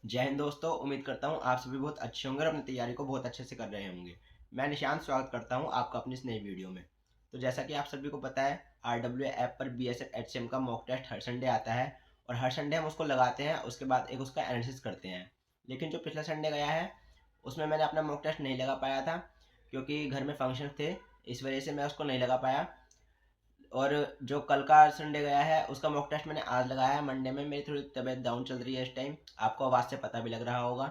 जय हिंद दोस्तों, उम्मीद करता हूँ आप सभी बहुत अच्छे होंगे और अपनी तैयारी को बहुत अच्छे से कर रहे होंगे। मैं निशांत स्वागत करता हूँ आपका अपनी इस नई वीडियो में। तो जैसा कि आप सभी को पता है, RWA ऐप पर BSF HCM का मॉक टेस्ट हर संडे आता है और हर संडे हम उसको लगाते हैं, उसके बाद एक उसका एनालिसिस करते हैं। लेकिन जो पिछला संडे गया है उसमें मैंने अपना मॉक टेस्ट नहीं लगा पाया था, क्योंकि घर में फंक्शन थे, इस वजह से मैं उसको नहीं लगा पाया। और जो कल का संडे गया है उसका मॉक टेस्ट मैंने आज लगाया है मंडे में। मेरी थोड़ी तबीयत डाउन चल रही है इस टाइम, आपको आवाज़ से पता भी लग रहा होगा।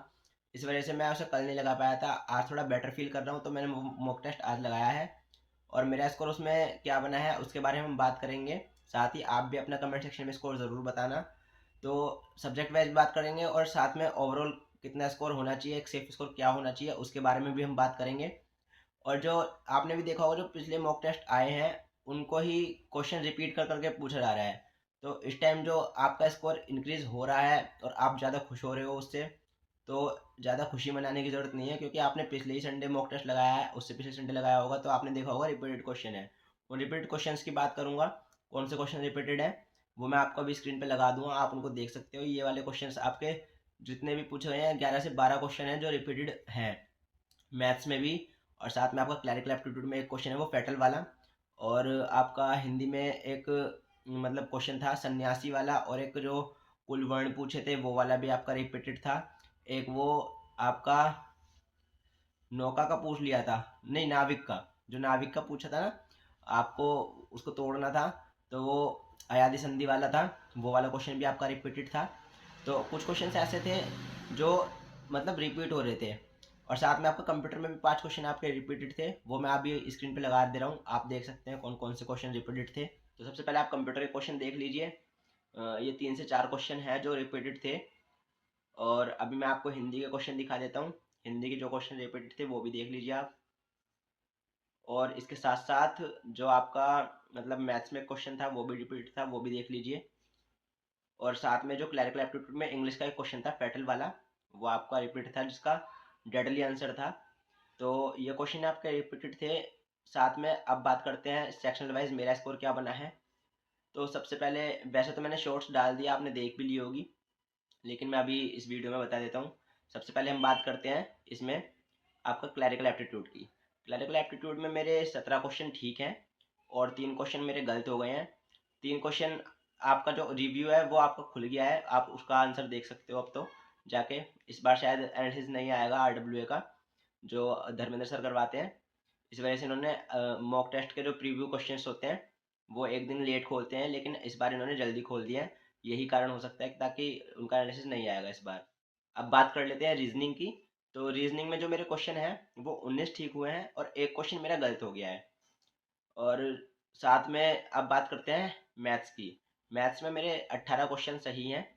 इस वजह से मैं उसे कल नहीं लगा पाया था, आज थोड़ा बेटर फील कर रहा हूँ तो मैंने मॉक टेस्ट आज लगाया है। और मेरा स्कोर उसमें क्या बना है उसके बारे में हम बात करेंगे। साथ ही आप भी अपना कमेंट सेक्शन में स्कोर ज़रूर बताना। तो सब्जेक्ट वाइज बात करेंगे और साथ में ओवरऑल कितना स्कोर होना चाहिए, एक सेफ स्कोर क्या होना चाहिए, उसके बारे में भी हम बात करेंगे। और जो आपने भी देखा होगा, जो पिछले मॉक टेस्ट आए हैं उनको ही क्वेश्चन रिपीट कर करके पूछा जा रहा है। तो इस टाइम जो आपका स्कोर इंक्रीज हो रहा है और आप ज़्यादा खुश हो रहे हो उससे, तो ज़्यादा खुशी मनाने की ज़रूरत नहीं है, क्योंकि आपने पिछले ही संडे मॉक टेस्ट लगाया है, उससे पिछले संडे लगाया होगा तो आपने देखा होगा रिपीटेड क्वेश्चन है। वो रिपीटेड क्वेश्चंस की बात करूंगा, कौन से क्वेश्चन रिपीटेड है वो मैं आपको अभी स्क्रीन पे लगा दूंगा, आप उनको देख सकते हो। ये वाले क्वेश्चंस आपके जितने भी पूछे गए हैं, 11 से 12 क्वेश्चन हैं जो रिपीटेड हैं मैथ्स में भी। और साथ में आपका क्लैरिकल एप्टीट्यूड में एक क्वेश्चन है वो फेटल वाला। और आपका हिंदी में एक मतलब क्वेश्चन था सन्यासी वाला, और एक जो कुल वर्ण पूछे थे वो वाला भी आपका रिपीटेड था। एक वो आपका नौका का पूछ लिया था, नहीं नाविक का, जो नाविक का पूछा था ना आपको, उसको तोड़ना था, तो वो अयादी संधि वाला था। वो वाला क्वेश्चन भी आपका रिपीटेड था। तो कुछ क्वेश्चन ऐसे थे जो मतलब रिपीट हो रहे थे। और साथ में आपका कंप्यूटर में भी 5 क्वेश्चन आपके रिपीटेड थे, वो मैं अभी स्क्रीन पे लगा दे रहा हूँ, आप देख सकते हैं कौन कौन से क्वेश्चन रिपीटेड थे। तो सबसे पहले आप कंप्यूटर के क्वेश्चन देख लीजिए। ये 3 से 4 क्वेश्चन हैं जो रिपीटेड थे। और अभी मैं आपको हिंदी के क्वेश्चन दिखा देता हूँ। हिंदी के जो क्वेश्चन रिपीटेड थे वो भी देख लीजिए आप। और इसके साथ साथ जो आपका मतलब मैथ्स में क्वेश्चन था वो भी रिपीट था, वो भी देख लीजिए। और साथ में जो क्लरिकल एप्टीट्यूड में इंग्लिश का एक क्वेश्चन था पेटल वाला, वो आपका रिपीट था, जिसका डेडली आंसर था। तो ये क्वेश्चन आपके रिपीटेड थे। साथ में अब बात करते हैं सेक्शनल वाइज मेरा स्कोर क्या बना है। तो सबसे पहले, वैसे तो मैंने शॉर्ट्स डाल दिया, आपने देख भी ली होगी, लेकिन मैं अभी इस वीडियो में बता देता हूँ। सबसे पहले हम बात करते हैं इसमें आपका क्लैरिकल एप्टीट्यूड की। क्लैरिकल एप्टीट्यूड में मेरे 17 क्वेश्चन ठीक हैं और 3 क्वेश्चन मेरे गलत हो गए हैं। 3 क्वेश्चन आपका जो रिव्यू है वो आपका खुल गया है, आप उसका आंसर देख सकते हो अब तो जाके। इस बार शायद एनालिसिस नहीं आएगा RWA का, जो धर्मेंद्र सर करवाते हैं। इस वजह से इन्होंने मॉक टेस्ट के जो प्रीव्यू क्वेश्चंस होते हैं वो एक दिन लेट खोलते हैं, लेकिन इस बार इन्होंने जल्दी खोल दिया है। यही कारण हो सकता है ताकि उनका एनालिसिस नहीं आएगा इस बार। अब बात कर लेते हैं रीजनिंग की। तो रीजनिंग में जो मेरे क्वेश्चन हैं वो 19 ठीक हुए हैं और एक क्वेश्चन मेरा गलत हो गया है। और साथ में अब बात करते हैं मैथ्स की। मैथ्स में मेरे 18 क्वेश्चन सही हैं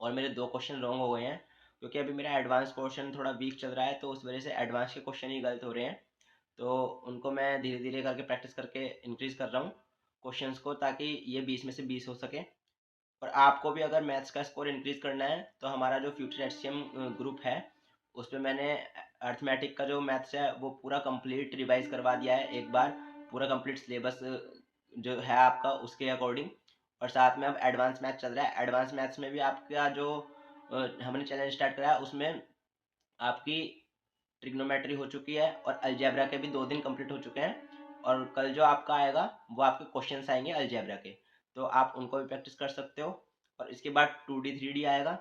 और मेरे 2 क्वेश्चन रॉन्ग हो गए हैं, क्योंकि अभी मेरा एडवांस पोर्शन थोड़ा वीक चल रहा है, तो उस वजह से एडवांस के क्वेश्चन ही गलत हो रहे हैं। तो उनको मैं धीरे धीरे करके प्रैक्टिस करके इंक्रीज कर रहा हूँ क्वेश्चंस को, ताकि ये 20 में से 20 हो सके। और आपको भी अगर मैथ्स का स्कोर इंक्रीज करना है तो हमारा जो फ्यूचर HCM ग्रुप है उस पर मैंने अर्थमेटिक का जो मैथ्स है वो पूरा कंप्लीट रिवाइज करवा दिया है एक बार, पूरा कंप्लीट सिलेबस जो है आपका उसके अकॉर्डिंग। और साथ में अब एडवांस मैथ्स चल रहा है। एडवांस मैथ्स में भी आपका जो हमने चैलेंज स्टार्ट करा है उसमें आपकी ट्रिग्नोमेट्री हो चुकी है और अलजेब्रा के भी 2 दिन कंप्लीट हो चुके हैं। और कल जो आपका आएगा वो आपके क्वेश्चंस आएंगे अलजेब्रा के, तो आप उनको भी प्रैक्टिस कर सकते हो। और इसके बाद 2D 3D आएगा।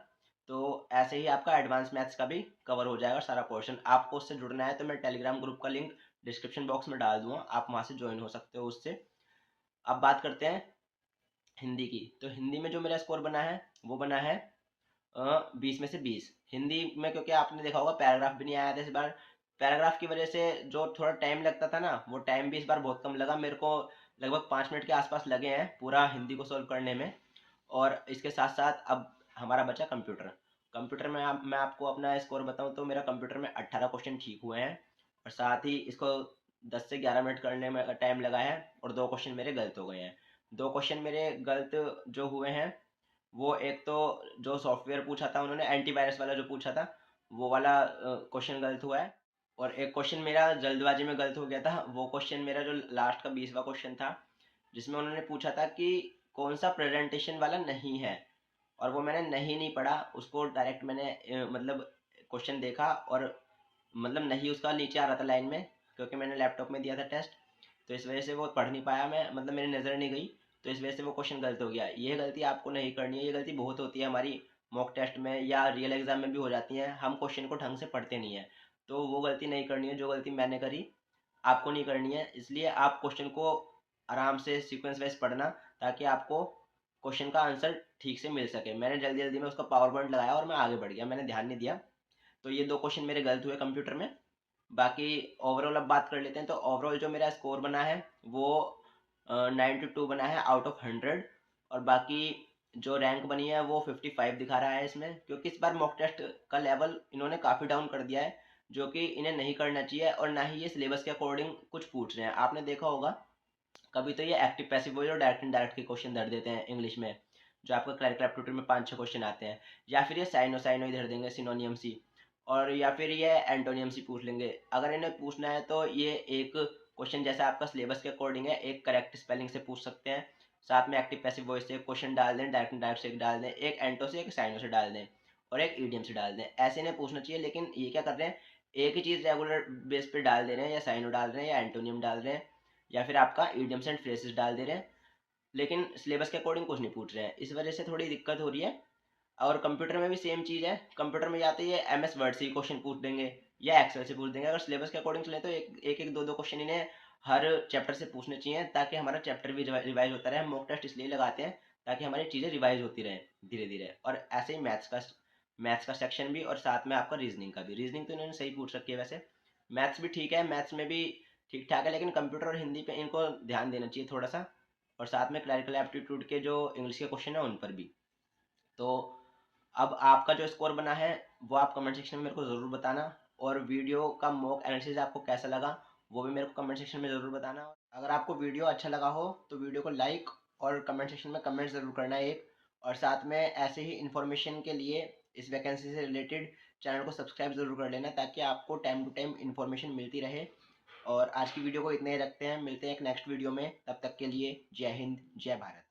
तो ऐसे ही आपका एडवांस मैथ्स का भी कवर हो जाएगा सारा पोर्शन। आपको उससे जुड़ना है तो मैं टेलीग्राम ग्रुप का लिंक डिस्क्रिप्शन बॉक्स में डाल दूंगा, आप वहाँ से ज्वाइन हो सकते हो उससे। अब बात करते हैं हिंदी की। तो हिंदी में जो मेरा स्कोर बना है वो बना है 20 में से 20 हिंदी में, क्योंकि आपने देखा होगा पैराग्राफ भी नहीं आया था इस बार। पैराग्राफ की वजह से जो थोड़ा टाइम लगता था ना, वो टाइम भी इस बार बहुत कम लगा मेरे को। लगभग 5 मिनट के आसपास लगे हैं पूरा हिंदी को सॉल्व करने में। और इसके साथ साथ अब हमारा बचा कंप्यूटर। कंप्यूटर में मैं आपको अपना स्कोर बताऊं तो मेरा कंप्यूटर में 18 क्वेश्चन ठीक हुए हैं और साथ ही इसको 10 से 11 मिनट करने में टाइम लगा है और 2 क्वेश्चन मेरे गलत हो गए हैं। 2 क्वेश्चन मेरे गलत जो हुए हैं वो, एक तो जो सॉफ्टवेयर पूछा था उन्होंने, एंटीवायरस वाला जो पूछा था वो वाला क्वेश्चन गलत हुआ है। और एक क्वेश्चन मेरा जल्दबाजी में गलत हो गया था, वो क्वेश्चन मेरा जो लास्ट का 20वां क्वेश्चन था, जिसमें उन्होंने पूछा था कि कौन सा प्रेजेंटेशन वाला नहीं है। और वो मैंने नहीं पढ़ा उसको, डायरेक्ट मैंने मतलब क्वेश्चन देखा और मतलब नहीं उसका नीचे आ रहा था लाइन में, क्योंकि मैंने लैपटॉप में दिया था टेस्ट, तो इस वजह से वो पढ़ नहीं पाया मैं, मतलब मेरी नज़र नहीं गई, तो इस वजह से वो क्वेश्चन गलत हो गया। ये गलती आपको नहीं करनी है, ये गलती बहुत होती है हमारी मॉक टेस्ट में या रियल एग्जाम में भी हो जाती है, हम क्वेश्चन को ढंग से पढ़ते नहीं है। तो वो गलती नहीं करनी है, जो गलती मैंने करी आपको नहीं करनी है। इसलिए आप क्वेश्चन को आराम से सीक्वेंस वाइज पढ़ना, ताकि आपको क्वेश्चन का आंसर ठीक से मिल सके। मैंने जल्दी जल्दी में उसका पावर पॉइंट लगाया और मैं आगे बढ़ गया, मैंने ध्यान नहीं दिया। तो ये दो क्वेश्चन मेरे गलत हुए कंप्यूटर में। बाकी ओवरऑल अब बात कर लेते हैं। तो ओवरऑल जो मेरा स्कोर बना है वो 92 बना है आउट ऑफ 100। और बाकी जो रैंक बनी है वो 55 दिखा रहा है इसमें, क्योंकि इस बार मॉक टेस्ट का लेवल इन्होंने काफ़ी डाउन कर दिया है, जो कि इन्हें नहीं करना चाहिए। और ना ही ये सिलेबस के अकॉर्डिंग कुछ पूछ रहे हैं। आपने देखा होगा कभी तो ये एक्टिव पैसिव वॉइस और डायरेक्ट इनडायरेक्ट के क्वेश्चन धर देते हैं इंग्लिश में, जो आपका क्लैरिकल एप्टीट्यूड में 5-6 क्वेश्चन आते हैं। या फिर ये साइनो साइनो ही धर देंगे, सिनोनियम सी, और या फिर ये एंटोनियम सी पूछ लेंगे। अगर इन्हें पूछना है तो ये एक क्वेश्चन जैसा आपका सिलेबस के अकॉर्डिंग है, एक करेक्ट स्पेलिंग से पूछ सकते हैं, साथ में एक्टिव पैसिव वॉइस से क्वेश्चन डाल दें, डायरेक्ट इनडायरेक्ट से एक डाल दें, एक एंटो से एक साइनो से डाल दें, और एक ईडियम से डाल दें। ऐसे इन्हें पूछना चाहिए। लेकिन ये क्या कर रहे हैं, एक ही चीज़ रेगुलर बेस पे डाल दे रहे हैं, या साइनो डाल रहे हैं या एंटोनियम डाल रहे हैं, या फिर आपका ईडियम्स एंड फ्रेजेस डाल दे रहे हैं, लेकिन सिलेबस के अकॉर्डिंग कुछ नहीं पूछ रहे हैं। इस वजह से थोड़ी दिक्कत हो रही है। और कंप्यूटर में भी सेम चीज़ है। कंप्यूटर में जाते ही ये एमएस वर्ड से ही क्वेश्चन पूछ देंगे या एक्सेल से पूछ देंगे। अगर सिलेबस के अकॉर्डिंग चले तो एक एक एक दो दो क्वेश्चन इन्हें हर चैप्टर से पूछने चाहिए, ताकि हमारा चैप्टर भी रिवाइज होता रहे। हम मॉक टेस्ट इसलिए लगाते हैं ताकि हमारी चीज़ें रिवाइज होती रहें धीरे धीरे। और ऐसे ही मैथ्स का सेक्शन भी, और साथ में आपका रीजनिंग का भी। रीजनिंग तो इन्होंने सही पूछ रखी है वैसे। मैथ्स भी ठीक है, मैथ्स में भी ठीक ठाक है, लेकिन कंप्यूटर और हिंदी पे इनको ध्यान देना चाहिए थोड़ा सा। और साथ में क्लरिकल एप्टीट्यूड के जो इंग्लिश के क्वेश्चन है उन पर भी। तो अब आपका जो स्कोर बना है वो आप कमेंट सेक्शन में मेरे को ज़रूर बताना। और वीडियो का मॉक एनालिसिस आपको कैसा लगा वो भी मेरे को कमेंट सेक्शन में ज़रूर बताना। अगर आपको वीडियो अच्छा लगा हो तो वीडियो को लाइक और कमेंट सेक्शन में कमेंट ज़रूर करना एक। और साथ में ऐसे ही इन्फॉर्मेशन के लिए इस वैकेंसी से रिलेटेड चैनल को सब्सक्राइब ज़रूर कर लेना, ताकि आपको टाइम टू टाइम इन्फॉर्मेशन मिलती रहे। और आज की वीडियो को इतना ही रखते हैं, मिलते हैं एक नेक्स्ट वीडियो में। तब तक के लिए जय हिंद, जय भारत।